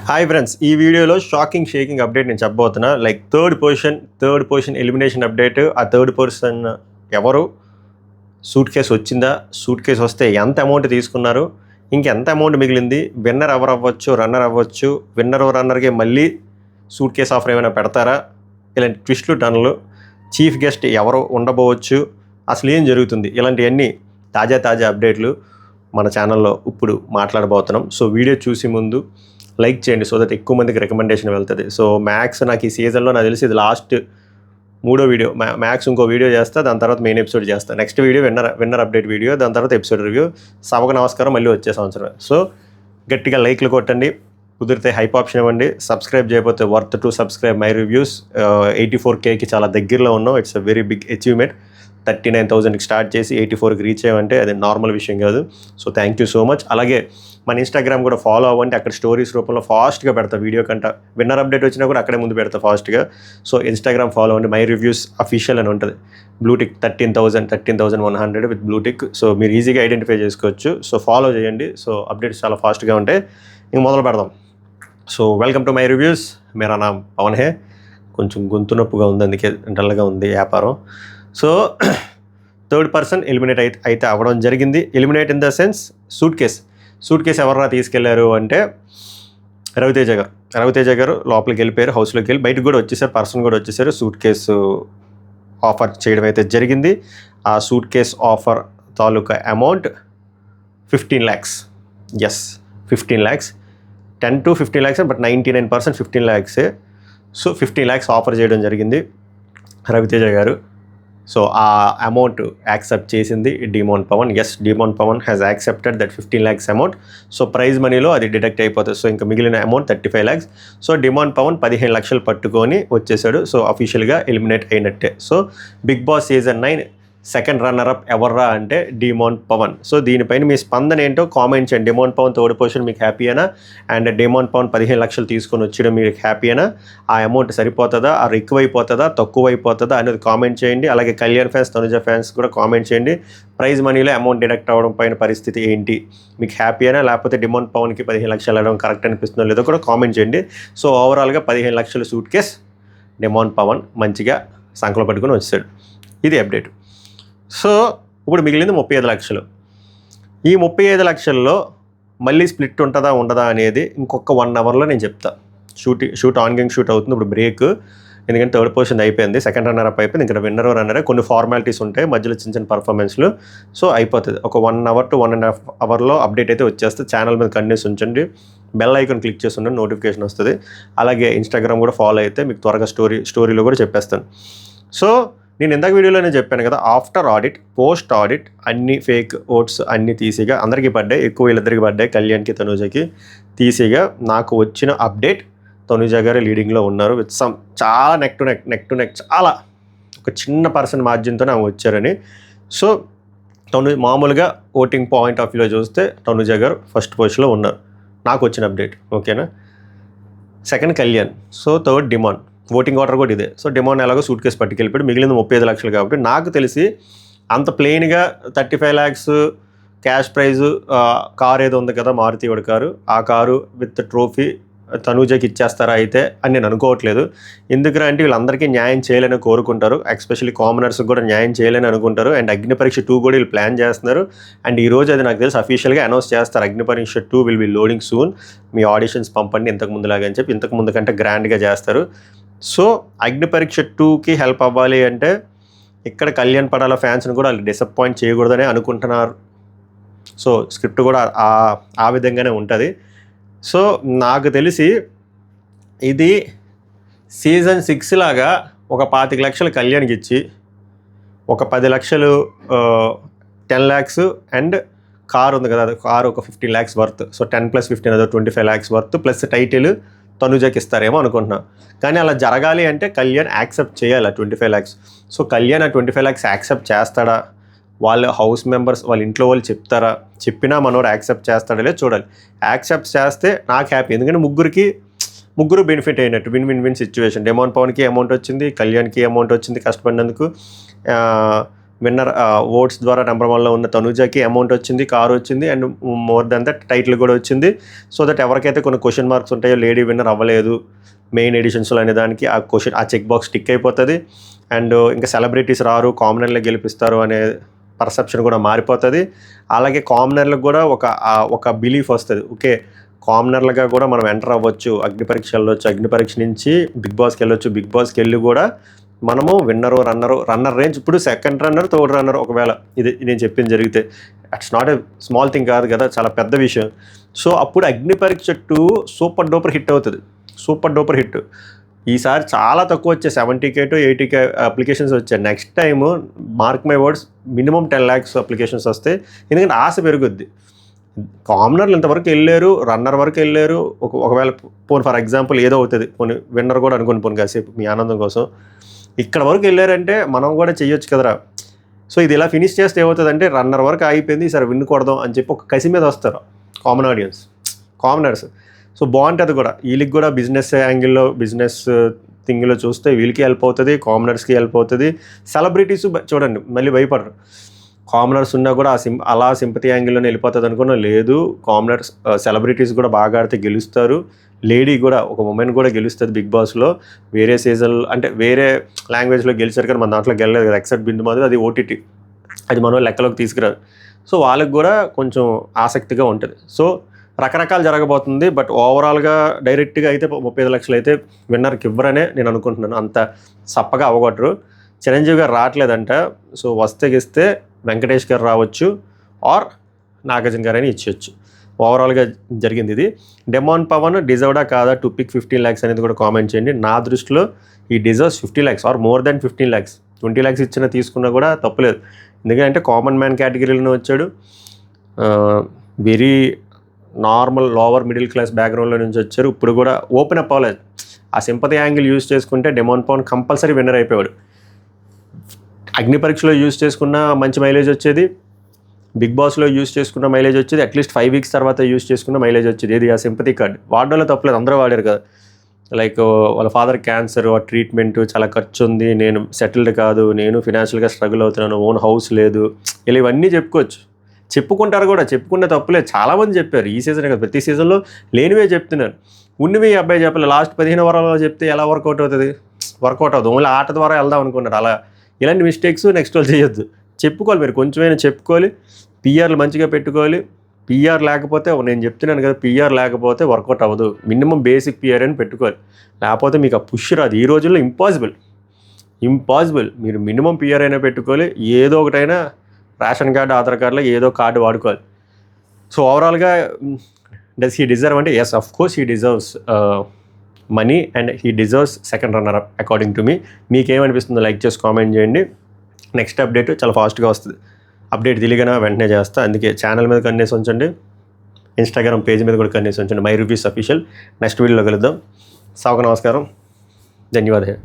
Hi friends, ఈ వీడియోలో shaking update నేను చెప్పబోతున్నా. Like third position elimination update. ఆ థర్డ్ పర్సన్ ఎవరు, సూట్ కేసు వచ్చిందా, సూట్ కేసు వస్తే ఎంత అమౌంట్ తీసుకున్నారు, ఇంకెంత అమౌంట్ మిగిలింది, విన్నర్ ఎవరు అవ్వచ్చు, రన్నర్ అవ్వచ్చు, రన్నర్కి మళ్ళీ సూట్ కేసు ఆఫర్ ఏమైనా పెడతారా, ఇలాంటి ట్విస్ట్లు టన్నులు, చీఫ్ గెస్ట్ ఎవరు ఉండబోవచ్చు, అసలు ఏం జరుగుతుంది, ఇలాంటివన్నీ తాజా అప్డేట్లు మన ఛానల్లో ఇప్పుడు మాట్లాడబోతున్నాం. సో వీడియో చూసి ముందు లైక్ చేయండి, సో దట్ ఎక్కువ మందికి రికమెండేషన్ వెళ్తుంది. సో మ్యాక్స్ నాకు ఈ సీజన్లో నాకు తెలిసి ఇది లాస్ట్ 3వ వీడియో. మ్యాక్స్ ఇంకో వీడియో చేస్తా, దాని తర్వాత మెయిన్ ఎపిసోడ్ చేస్తా. Next video winner update video, దాని తర్వాత ఎపిసోడ్ రివ్యూ. సభకు నమస్కారం, మళ్ళీ వచ్చే సంవత్సరం. సో గట్టిగా లైక్లు కొట్టండి, కుదిరితే హైప్ ఆప్షన్ ఇవ్వండి. సబ్స్క్రైబ్ చేయకపోతే worth to subscribe my reviews. 84Kకి చాలా దగ్గరలో ఉన్నాం. It's a very big achievement. 39,000కి స్టార్ట్ చేసి 84కి రీచ్ అయ్యామంటే అది నార్మల్ విషయం కాదు. So thank you so much. అలాగే మన ఇన్స్టాగ్రామ్ కూడా ఫాలో అవ్వండి. అక్కడ స్టోరీస్ రూపంలో ఫాస్ట్గా పెడతా, వీడియో కంట విన్నర్ అప్డేట్ వచ్చినా కూడా అక్కడే ముందు పెడతా ఫాస్ట్గా. సో ఇన్స్టాగ్రామ్ ఫాలో అవ్వండి, మై రివ్యూస్ అఫీషియల్ అని ఉంటుంది. Blue tick 13,100 with blue tick. సో మీరు ఈజీగా ఐడెంటిఫై చేసుకోవచ్చు. సో ఫాలో చేయండి. సో అప్డేట్స్ చాలా ఫాస్ట్గా ఉంటాయి. ఇంక మొదలు పెడదాం. So welcome to my reviews. మేరా నామ్ పవన్ హే. కొంచెం గొంతు నొప్పుగా ఉంది, అందుకే డల్గా ఉంది వ్యాపారం. సో థర్డ్ పర్సన్ ఎలిమినేట్ అయితే అవ్వడం జరిగింది. Eliminate in the sense suit case ఎవరన్నా తీసుకెళ్లారు అంటే రవితేజ గారు లోపలికి వెళ్ళిపోయారు, హౌస్లోకి వెళ్ళి బయటకు కూడా వచ్చేసారు, పర్సన్ కూడా వచ్చేసారు. సూట్ కేసు ఆఫర్ చేయడం అయితే జరిగింది. ఆ సూట్ కేస్ ఆఫర్ తాలూకా amount 15 lakhs. Yes, 15 lakhs. 10 to 15 lakhs, but 99% 15 lakhs. So 15 lakhs offer చేయడం జరిగింది రవితేజ గారు. సో ఆ అమౌంట్ యాక్సెప్ట్ చేసింది demon Pavan. Yes, demon Pavan has accepted that 15 lakhs amount. So prize మనీలో అది డిడక్ట్ అయిపోతుంది. సో ఇంకా మిగిలిన amount 35 lakhs. So demon Pavan 15 లక్షలు పట్టుకొని వచ్చేసాడు. సో అఫీషియల్గా ఎలిమినేట్ అయినట్టే. So big Boss season 9 second runner up ఎవర్రా అంటే డిమాన్ పవన్. సో దీనిపైన మీ స్పందన ఏంటో కామెంట్ చేయండి. డిమాన్ పవన్ థర్డ్ పొజిషన్ మీకు హ్యాపీయేనా, అండ్ డిమాన్ పవన్ 15 లక్షలు తీసుకొని వచ్చడం మీకు హ్యాపీయేనా, ఆ అమౌంట్ సరిపోతుందా, ఆ ఎక్కువైపోతుందా, తక్కువైపోతుందా అనేది కామెంట్ చేయండి. అలాగే కళ్యాణ్ ఫ్యాన్స్, తనుజ ఫ్యాన్స్ కూడా కామెంట్ చేయండి. ప్రైజ్ మనీలో అమౌంట్ డిడక్ట్ అవ్వడం పైన పరిస్థితి ఏంటి, మీకు హ్యాపీయేనా, లేకపోతే డిమాన్ పవన్కి 15 లక్షలు వెళ్ళడం కరెక్ట్ అనిపిస్తుందో లేదో కూడా కామెంట్ చేయండి. సో ఓవరాల్గా 15 లక్షల సూట్ కేస్ డిమాన్ పవన్ మంచిగా సంకలో పట్టుకొని వచ్చాడు. ఇది అప్డేట్. సో ఇప్పుడు మిగిలింది 35 లక్షలు. ఈ 35 లక్షల్లో మళ్ళీ స్ప్లిట్ ఉంటుందా ఉండదా అనేది ఇంకొక 1 అవర్లో నేను చెప్తా. షూట్ ఆన్గోయింగ్ షూట్ అవుతుంది ఇప్పుడు, బ్రేక్. ఎందుకంటే థర్డ్ పొజిషన్ అయిపోయింది, సెకండ్ రన్నర్ అప్ అయిపోయింది, ఇంకా రన్నరే కొన్ని ఫార్మాలిటీస్ ఉంటాయి మధ్యలో, చిన్న పర్ఫార్మెన్స్లు. సో అయిపోతుంది. ఒక 1 అవర్ to 1.5 అవర్లో అప్డేట్ అయితే వచ్చేస్తే. ఛానల్ మీద కంటిన్యూస్ ఉంచండి, బెల్ ఐకాన్ క్లిక్ చేసి ఉండండి, నోటిఫికేషన్ వస్తుంది. అలాగే ఇన్స్టాగ్రామ్ కూడా ఫాలో అయితే మీకు త్వరగా స్టోరీలో కూడా చెప్పేస్తాను. సో నేను ఇందాక వీడియోలోనే చెప్పాను కదా, ఆఫ్టర్ ఆడిట్, పోస్ట్ ఆడిట్ అన్ని ఫేక్ ఓట్స్ అన్నీ తీసిగా అందరికీ పడ్డాయి. ఎక్కువ వీళ్ళిద్దరికి పడ్డాయి, కళ్యాణ్కి తనుజకి. తీసిగా నాకు వచ్చిన అప్డేట్ తనుజ గారు లీడింగ్లో ఉన్నారు విత్ సమ్ చాలా నెక్ టు నెక్ చాలా ఒక చిన్న పర్సన్ మార్జిన్తో ఆమె వచ్చారని. సో మామూలుగా ఓటింగ్ పాయింట్ ఆఫ్ వ్యూలో చూస్తే తనుజ గారు ఫస్ట్ పొజిషన్లో ఉన్నారు నాకు వచ్చిన అప్డేట్. ఓకేనా. Second Kalyan. So third demand. Voting order కూడా ఇదే. సో డిమాండ్ ఎలాగో సూట్ కేసు పట్టుకెళ్ళిపోయాడు. మిగిలింది 35 లక్షలు. కాబట్టి నాకు తెలిసి అంత ప్లెయిన్గా 35 lakhs క్యాష్ ప్రైజు కారు ఏదో ఉంది కదా, మారుతి కారు, ఆ కారు విత్ ట్రోఫీ తనూజకి ఇచ్చేస్తారా అయితే అని నేను అనుకోవట్లేదు. ఎందుకంటే అంటే వీళ్ళందరికీ న్యాయం చేయాలని కోరుకుంటారు, ఎస్పెషల్లీ కామనర్స్కి కూడా న్యాయం చేయాలని అనుకుంటారు. అండ్ అగ్ని పరీక్ష 2 కూడా వీళ్ళు ప్లాన్ చేస్తున్నారు. అండ్ ఈరోజు అది నాకు తెలిసి అఫీషియల్గా అనౌన్స్ చేస్తారు. అగ్ని పరీక్ష 2 will be loading soon, me auditions పంపండి ఇంతకుముందులాగా అని చెప్పి. ఇంతకుముందు కంటే గ్రాండ్గా చేస్తారు. సో అగ్ని పరీక్ష 2కి హెల్ప్ అవ్వాలి అంటే ఇక్కడ కళ్యాణ్ పడాల ఫ్యాన్స్ని కూడా వాళ్ళు డిసప్పాయింట్ చేయకూడదని అనుకుంటున్నారు. సో స్క్రిప్ట్ కూడా ఆ విధంగానే ఉంటుంది. సో నాకు తెలిసి ఇది సీజన్ 6 లాగా ఒక 25 లక్షలు కళ్యాణ్కి ఇచ్చి, ఒక 10 లక్షలు 10 lakhs అండ్ కారు ఉంది కదా, అది కారు ఒక 15 lakhs వర్త్. సో 10 + 15 అదో 25 lakhs వర్త్, ప్లస్ టైటిల్ తనుజకి ఇస్తారేమో అనుకుంటున్నా. కానీ అలా జరగాలి అంటే కళ్యాణ్ యాక్సెప్ట్ చేయాలి 25 lakhs. So Kalyan 25 lakhs accept చేస్తాడా, వాళ్ళ హౌస్ మెంబర్స్ వాళ్ళ ఇంట్లో వాళ్ళు చెప్తారా, చెప్పినా మనోడు యాక్సెప్ట్ చేస్తాడా లేదు చూడాలి. యాక్సెప్ట్ చేస్తే నాకు హ్యాపీ, ఎందుకంటే ముగ్గురు బెనిఫిట్ అయినట్టు, విన్ సిచ్యువేషన్. డిమాండ్ పవన్కి అమౌంట్ వచ్చింది, కళ్యాణ్కి అమౌంట్ వచ్చింది కష్టపడినందుకు, విన్నర్ ఓట్స్ ద్వారా నెంబర్ 1లో ఉన్న తనుజాకి అమౌంట్ వచ్చింది, కారు వచ్చింది, and more than that title కూడా వచ్చింది. సో దట్ ఎవరికైతే కొన్ని క్వశ్చన్ మార్క్స్ ఉంటాయో లేడీ విన్నర్ అవ్వలేదు మెయిన్ ఎడిషన్స్లో అనే దానికి ఆ చెక్ బాక్స్ టిక్ అయిపోతుంది. అండ్ ఇంకా సెలబ్రిటీస్ రారు, కామనర్లే గెలిపిస్తారు అనే పర్సెప్షన్ కూడా మారిపోతుంది. అలాగే కామనర్లకు కూడా ఒక బిలీఫ్ వస్తుంది, ఓకే కామనర్లుగా కూడా మనం ఎంటర్ అవ్వచ్చు, అగ్ని పరీక్ష వెళ్ళొచ్చు, అగ్ని పరీక్ష నుంచి బిగ్ బాస్కి వెళ్ళొచ్చు, బిగ్ బాస్కి వెళ్ళి కూడా మనము రన్నర్ రేంజ్ ఇప్పుడు సెకండ్ రన్నర్, థర్డ్ రన్నర్ ఒకవేళ ఇది నేను చెప్పింది జరిగితే అట్స్ నాట్ ఎ స్మాల్ థింగ్ కాదు కదా, చాలా పెద్ద విషయం. సో అప్పుడు అగ్ని పరీక్ష 2 సూపర్ డూపర్ హిట్ అవుతుంది, సూపర్ డూపర్ హిట్. ఈసారి చాలా తక్కువ వచ్చాయి, 70K to 80K అప్లికేషన్స్ వచ్చాయి. Next time mark my words minimum 10 lakhs applications వస్తాయి, ఎందుకంటే ఆశ పెరుగుద్ది. కామనర్లు ఇంతవరకు వెళ్ళారు, రన్నర్ వరకు వెళ్ళారు, ఒకవేళ ఫర్ ఎగ్జాంపుల్ ఏదో అవుతుంది, విన్నర్ కూడా అనుకుని కాసేపు మీ ఆనందం కోసం ఇక్కడ వరకు వెళ్ళారంటే మనం కూడా చెయ్యొచ్చు కదరా. సో ఇది ఇలా ఫినిష్ చేస్తే ఏమవుతుందంటే రన్నర్ వరకు అయిపోయింది, సరే విన్ కొడదాం అని చెప్పి ఒక కసి మీద వస్తారు కామనర్స్. సో బాగుంటుంది కూడా, వీళ్ళకి కూడా బిజినెస్ యాంగిల్లో, బిజినెస్ థింగ్లో చూస్తే వీళ్ళకి హెల్ప్ అవుతుంది, కామనర్స్కి హెల్ప్ అవుతుంది. సెలబ్రిటీస్ చూడండి మళ్ళీ భయపడరు, కామనర్స్ ఉన్నా కూడా అలా సింపతి యాంగిల్లోనే వెళ్ళిపోతుంది అనుకున్నా, లేదు కామనర్స్ సెలబ్రిటీస్ కూడా బాగా ఆడితే గెలుస్తారు. లేడీ కూడా ఒక ఉమెన్ కూడా గెలుస్తుంది బిగ్ బాస్లో. వేరే సీజన్ అంటే వేరే లాంగ్వేజ్లో గెలిచారు కానీ మన దాంట్లో గెలలేదు కదా, ఎక్సెప్ట్ బిందు మాధవ్, అది OTT, అది మనం లెక్కలోకి తీసుకురాదు. సో వాళ్ళకి కూడా కొంచెం ఆసక్తిగా ఉంటుంది. సో రకరకాలు జరగబోతుంది. బట్ ఓవరాల్గా డైరెక్ట్గా అయితే 35 లక్షలు అయితే విన్నర్కి ఇవ్వరనే నేను అనుకుంటున్నాను, అంత సప్పగా అవ్వగొట్టరు. చిరంజీవి గారు రావట్లేదంట, సో వస్తే గెస్తే వెంకటేష్ గారు రావచ్చు ఆర్ నాగార్జున గారు అని ఇచ్చేయచ్చు. ఓవరాల్గా జరిగింది ఇది. డెమాన్ పవన్ డిజర్వ్డా కాదా టు పిక్ 15 lakhs అనేది కూడా కామెంట్ చేయండి. నా దృష్టిలో ఈ deserves 50 lakhs or more than 15 lakhs. 20 lakhs ఇచ్చినా తీసుకున్నా కూడా తప్పులేదు, ఎందుకంటే కామన్ మ్యాన్ కేటగిరీలోనే వచ్చాడు, very normal lower middle class బ్యాక్గ్రౌండ్లో నుంచి వచ్చారు. ఇప్పుడు కూడా ఓపెన్ అప్ అవ్వలేదు. ఆ సింపతి యాంగిల్ యూజ్ చేసుకుంటే డెమాన్ పవన్ కంపల్సరీ విన్నర్ అయిపోయాడు. అగ్ని పరీక్షలో యూజ్ చేసుకున్న మంచి మైలేజ్ వచ్చేది, బిగ్ బాస్లో యూజ్ చేసుకున్న మైలేజ్ వచ్చేది, అట్లీస్ట్ 5 weeks తర్వాత యూజ్ చేసుకున్న మైలేజ్ వచ్చేది. ఏది ఆ సింపతి కార్డ్ వాడడంలో తప్పలేదు, అందరూ వాడారు కదా. లైక్ వాళ్ళ ఫాదర్ క్యాన్సర్, ఆ ట్రీట్మెంట్ చాలా ఖర్చు ఉంది, నేను సెటిల్డ్ కాదు, నేను ఫినాన్షియల్గా స్ట్రగుల్ అవుతున్నాను, ఓన్ హౌస్ లేదు, ఇలా ఇవన్నీ చెప్పుకుంటారు కూడా, చెప్పుకునే తప్పులేదు. చాలామంది చెప్పారు ఈ సీజన్ కదా, ప్రతి సీజన్లో లేనివే చెప్తున్నారు. ఉన్నవి ఈ అబ్బాయి చెప్పలేదు. లాస్ట్ 15 వారాల్లో చెప్తే ఎలా వర్కౌట్ అవుతుంది? వర్కౌట్ అవుతుంది. ఓన్లీ ఆట ద్వారా వెళ్దాం అనుకున్నారు. అలా ఇలాంటి మిస్టేక్స్ నెక్స్ట్ వాళ్ళు చేయొద్దు. చెప్పుకోవాలి, మీరు కొంచెమైనా చెప్పుకోవాలి, పిఆర్లు మంచిగా పెట్టుకోవాలి. పిఆర్ లేకపోతే నేను చెప్తున్నాను కదా, పిఆర్ లేకపోతే వర్కౌట్ అవ్వదు. మినిమం బేసిక్ పిఆర్ అని పెట్టుకోవాలి, లేకపోతే మీకు ఆ పుష్ రాదు. ఈ రోజుల్లో ఇంపాసిబుల్. మీరు మినిమం పిఆర్ అయినా పెట్టుకోవాలి, ఏదో ఒకటైనా రేషన్ కార్డు, ఆధార్ కార్డులో ఏదో కార్డు వాడుకోవాలి. సో ఓవరాల్గా డస్ హీ డిజర్వ్ అంటే yes, of course he deserves money and he deserves second runner up according to me. మీకేమనిపిస్తుందో లైక్ చేసి కామెంట్ చేయండి. నెక్స్ట్ అప్డేట్ చాలా ఫాస్ట్గా వస్తుంది, అప్డేట్ తెలియగానే వెంటనే చేస్తా. అందుకే ఛానల్ మీద కన్నేసి ఉంచండి, ఇన్స్టాగ్రామ్ పేజ్ మీద కూడా కన్నేసి ఉంచండి, మై రివ్యూస్ అఫీషియల్. నెక్స్ట్ వీడియోలో కలుద్దాం. సాగు నమస్కారం, ధన్యవాదాలు.